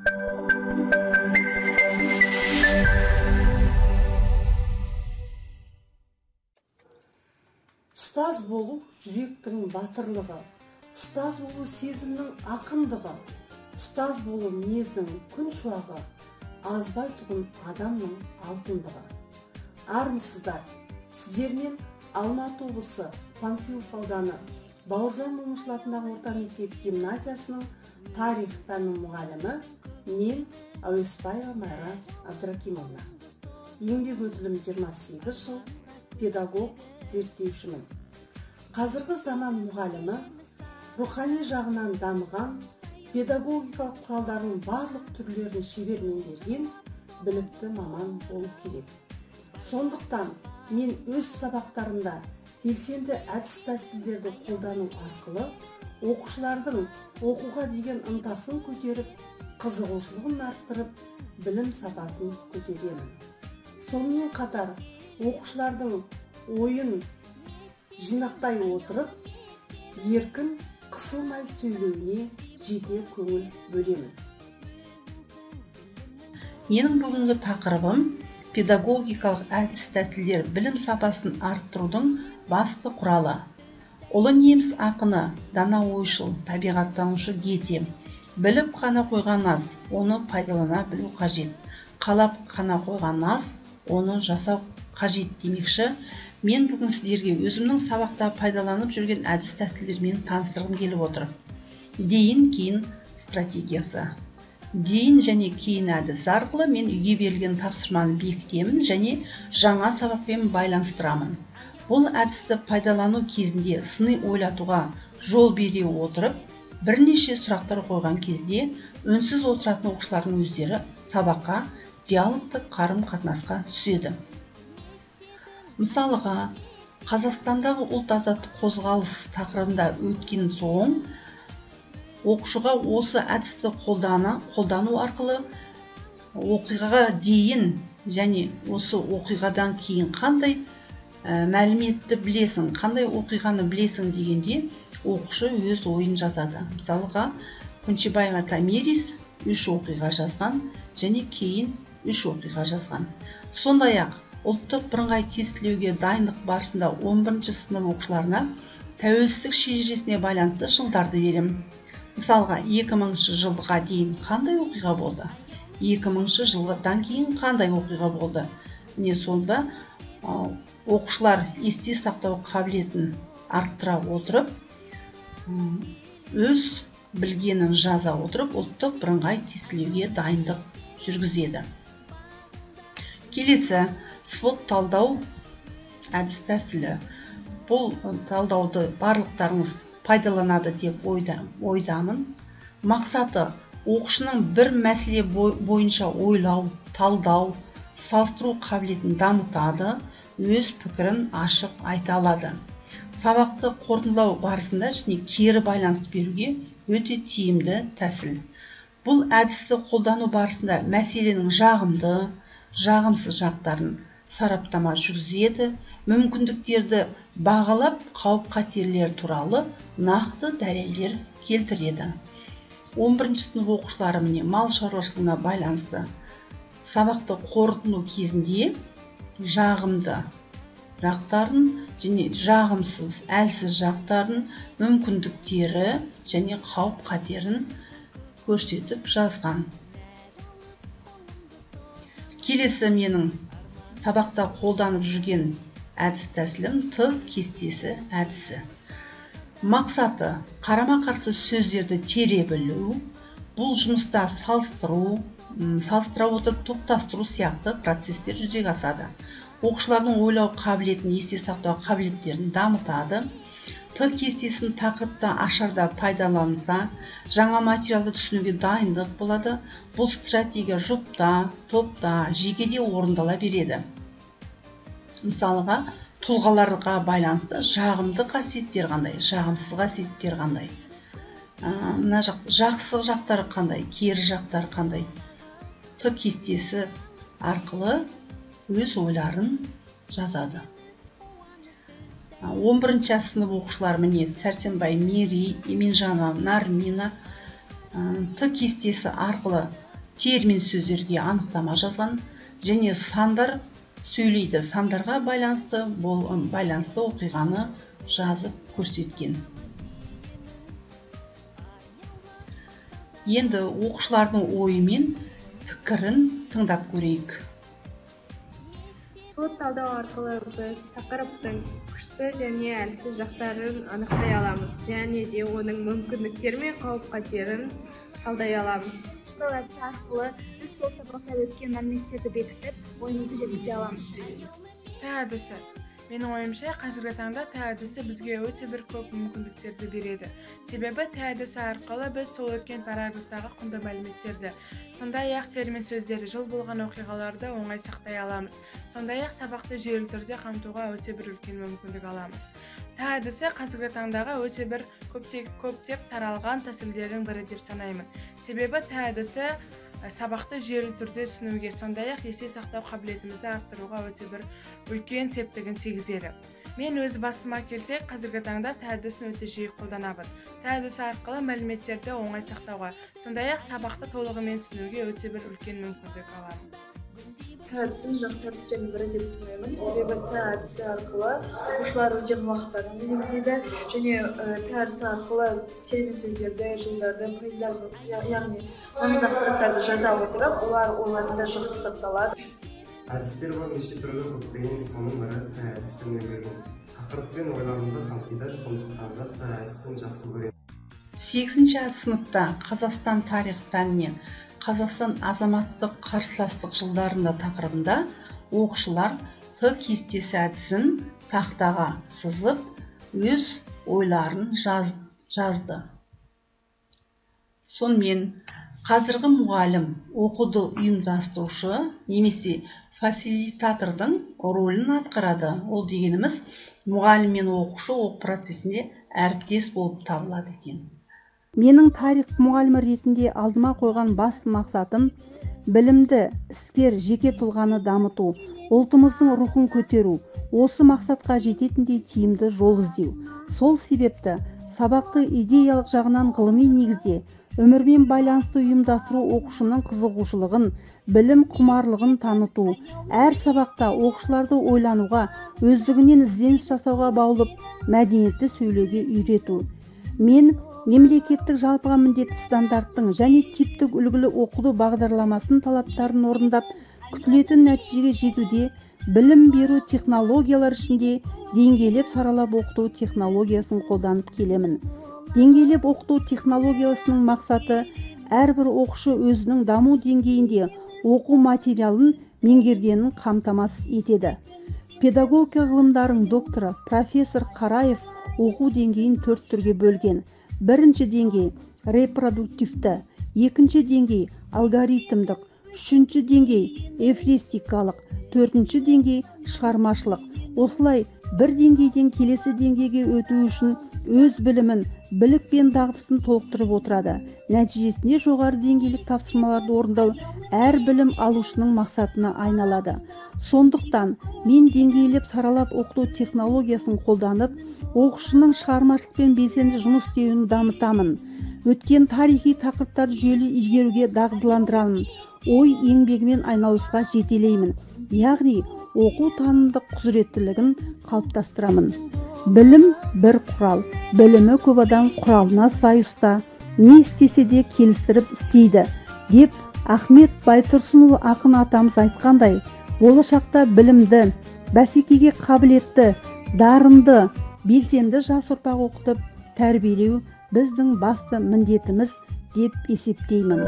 Ұстаз болу жүректің батырлығы, ұстаз болу сезімнің ақындығы, ұстаз болу мінездің күн шуағы, азбайтұғын адамның алтындығы. Армысыздар, сіздермен Алматы облысы Панфилов ауданы Бауыржан Момышұлы атындағы орта мектеп гимназиясының тарих пәнінің мұғалімі мен Әуесбаева Майра Абдракимовна. Еңбек өтілім 28 жыл, педагог, зерттеушімін. Қазіргі заман мұғалімі рухани жағынан дамыған, педагогикалық құралдардың барлық түрлерін шебер меңгерген білікті маман болып келеді. Сондықтан мен өз сабақтарымда белсенді әдіс-тәсілдерді қолдану арқылы оқушылардың оқуға деген ынтасын көтеріп, қызығушылығын арттырып, білім сапасын көтеремін. Сонымен қатар оқушылардың ойын жинақтай отырып, еркін қысылмай сөйлеуіне жете көңіл бөлемін. Менің бүгінгі тақырыбым педагогикалық әдіс-тәсілдер білім сапасын арттырудың басты құралы. Ұлы неміс ақыны, дана ойшыл, табиғаттанушы Гете біліп қана қойған аз, оны пайдалана білу қажет. Қалап қана қойған аз, оны жасау қажет демекші. Мен бүгін сіздерге өзімнің сабақта пайдаланып жүрген әдіс-тәсілдермен таныстырғым келіп отыр. Дейін кейін стратегиясы. Дейін және кейін әдіс арқылы мен үйге берілген тапсырманы бекітемін және жаңа сабақпен байланыстырамын. Бұл әдісті пайдалану кезінде сыни ойлатуға жол бере отырып, бірнеше сұрақтар қойған кезде үнсіз отыратын оқушылардың өздері сабаққа диалогтық қарым-қатынасқа түседі. Мысалға, Қазақстандағы ұлт азаттық қозғалыс тақырыбында өткен соң, оқушыға осы әдісті қолдану арқылы оқиғаға дейін және осы оқиғадан кейін қандай мәліметті білесің, қандай оқиғаны білесің дегенде оқушы өз ойын жазады. Мысалға, Күншебаева Тамирис 3 оқиға жазған және кейін 3 оқиға жазған. Сондай-ақ ұлттық бірыңғай тестілеуге дайындық барысында 11 сынып оқушыларына тәуелсіздік шежіресіне байланысты жылдарды беремін. Мысалға, 2000 жылға дейін қандай оқиға болды? 2000 жылдан кейін қандай оқиға болды? Міне сонда оқушылар есте сақтау қабілетін арттыра отырып, өз білгенін жаза отырып, ұлттық бірыңғай тестілеуге дайындық жүргізеді. Келесі, свод талдау әдіс-тәсілі. Бұл талдауды барлықтарыңыз пайдаланады деп ойдамын. Мақсаты оқушының бір мәселе бойынша ойлау, талдау, салыстыру қабілетін дамытады, өз пікірін ашып айта алады. Сабақты қорытындылау барысында және кері байланыс беруге өте тиімді тәсіл. Бұл әдісті қолдану барысында мәселенің жағымды, жағымсыз жақтарын сараптама жүргізеді, мүмкіндіктерді бағалап, қауіп-қатерлер туралы нақты дәлелдер келтіреді. 11 сынып оқушылары мал шаруашылығына байланысты сабақты қорытынду кезінде жағымды жақтарын және жағымсыз, әлсіз жақтарын, мүмкіндіктері және қауіп-қатерін көрсетіп жазған. Келесі менің сабақта қолданып жүрген әдіс-тәсілім Т кестесі әдісі. Мақсаты қарама-қарсы сөздерді тере білу, бұл жұмыста салыстыра отырып топтастыру сияқты процестер жүзеге асады. Оқушылардың ойлау қабілетін, есте сақтау қабілеттерін дамытады. Т кестесін тақырыпта ашарда пайдаланса, жаңа материалды түсінуге дайындық болады. Бұл стратегия жұпта, топта, жекеде орындала береді. Мысалға, тұлғаларға байланысты жағымды қасиеттер қандай, жағымсыз қасиеттер қандай, жақсы жақтары қандай, кері жақтары қандай. Т кестесі арқылы өз ойларын жазады. 11 сынып оқушылар міне Сәрсенбай, Мери, Еменжанова, Нармина Т кестесі арқылы термин сөздерге анықтама жазған, және сандар сөйлейді, сандарға байланысты оқиғаны жазып көрсеткен. Енді оқушылардың ойы мен пікірін тыңдап көрейік. Слот талдау арқылы біз тақырыптың күшті және әлсіз жақтарын анықтай аламыз, және де оның мүмкіндіктері мен қауіп-қатерін талдай аламыз. Слот әдісі арқылы біз сол сабақта өткен мәліметтерді бекітіп, ойымызды жеткізе аламыз. әдісі. Менің ойымша, қазіргі таңда әдісі бізге өте бір көп мүмкіндіктерді береді. Себебі әдісі арқылы біз сол өткен параграфтағы құнды мәліметтерді, сондай-ақ термин сөздері, жыл болған оқиғаларды оңай сақтай аламыз. Сондай-ақ сабақты жүйелі түрде қамтуға өте бір үлкен мүмкіндік аламыз. Әдісі қазіргі таңдағы өте бір көптеп таралған тәсілдердің бірі деп санаймын. Себебі әдісі сабақты жүйелі түрде түсінуге, сондай-ақ есте сақтау қабілетімізді арттыруға өте бір үлкен септігін тигізеді. Мен өз басыма келсек, қазіргі таңда әдісін өте жиі қолданамын. әдісі арқылы мәліметтерді оңай сақтауға, сондай-ақ сабақты толығымен түсінуге өте бір үлкен мүмкіндік аламын. әдісін жақсы әдістердің бірі деп санаймын. Себебі әдісі арқылы оқушылар өздерінің уақыттарын үнемдейді, және әдісі арқылы термин сөздерді, жылдарды, пайыздарды, яғни маңызды ақпараттарды жаза отырып, олар ойларында жақсы сақталады. Әдістер бар неше түрлі көптеген, соның бірі әдісін берген. Тақырыппен ойларымды қамтиды, сондықтан да әдісін жақсы көремін. 8-ші сыныпта Қазақстан тарих пәнінен Қазақстан азаматтық қарсыластық жылдарында тақырыбында оқушылар кестесі әдісін тақтаға сызып, өз ойларын жазды. Сонымен қазіргі мұғалім оқуды ұйымдастырушы немесе фасилитатордың рөлін атқарады. Ол дегеніміз мұғалім мен оқушы оқу процесінде әріптес болып табылады екен. Менің тарих мұғалімі ретінде алдыма қойған басты мақсатым білімді, іскер, жеке тұлғаны дамыту, ұлтымыздың рухын көтеру, осы мақсатқа жететіндей тиімді жол іздеу. Сол себепті сабақты идеялық жағынан ғылыми негізде, өмірмен байланысты ұйымдастыру оқушының қызығушылығын, білім құмарлығын таныту, әр сабақта оқушыларды ойлануға, өздігінен ізденіс жасауға баулып, мәдениетті сөйлеуге үйрету. Мен мемлекеттік жалпыға міндетті стандарттың және типтік үлгілі оқыту бағдарламасының талаптарын орындап, күтілетін нәтижеге жетуде білім беру технологиялар ішінде деңгейлеп саралап оқыту технологиясын қолданып келемін. Деңгейлеп оқыту технологиясының мақсаты әрбір оқушы өзінің даму деңгейінде оқу материалын меңгергенін қамтамасыз етеді. Педагогика ғылымдарының докторы профессор Қараев оқу деңгейін 4 түрге бөлген. Бірінші деңгей репродуктивті, екінші деңгей алгоритмдік, үшінші деңгей эвристикалық, төртінші деңгей шығармашылық. Осылай бір деңгейден келесі деңгейге өту үшін өз білімін, білік пен дағдысын толықтырып отырады. Нәтижесінде жоғары деңгейлік тапсырмаларды орындау әр білім алушының мақсатына айналады. Сондықтан мен деңгейлеп саралап оқыту технологиясын қолданып, оқушының шығармашылықпен белсенді жұмыс істеуін дамытамын. Өткен тарихи тақырыптарды жүйелі игеруге дағдыландырамын. Ой еңбегімен айналысуға жетелеймін. Яғни оқу танымдық құзыреттілігін қалыптастырамын. Білім бір құрал, білімі көп адам құралына сай ұста, не істесе де келістіріп істейді деп Ахмет Байтұрсынұлы ақын атамыз айтқандай, болашақта білімді, бәсекеге қабілетті, дарынды, белсенді жас ұрпақ оқытып тәрбиелеу біздің басты міндетіміз деп есептеймін.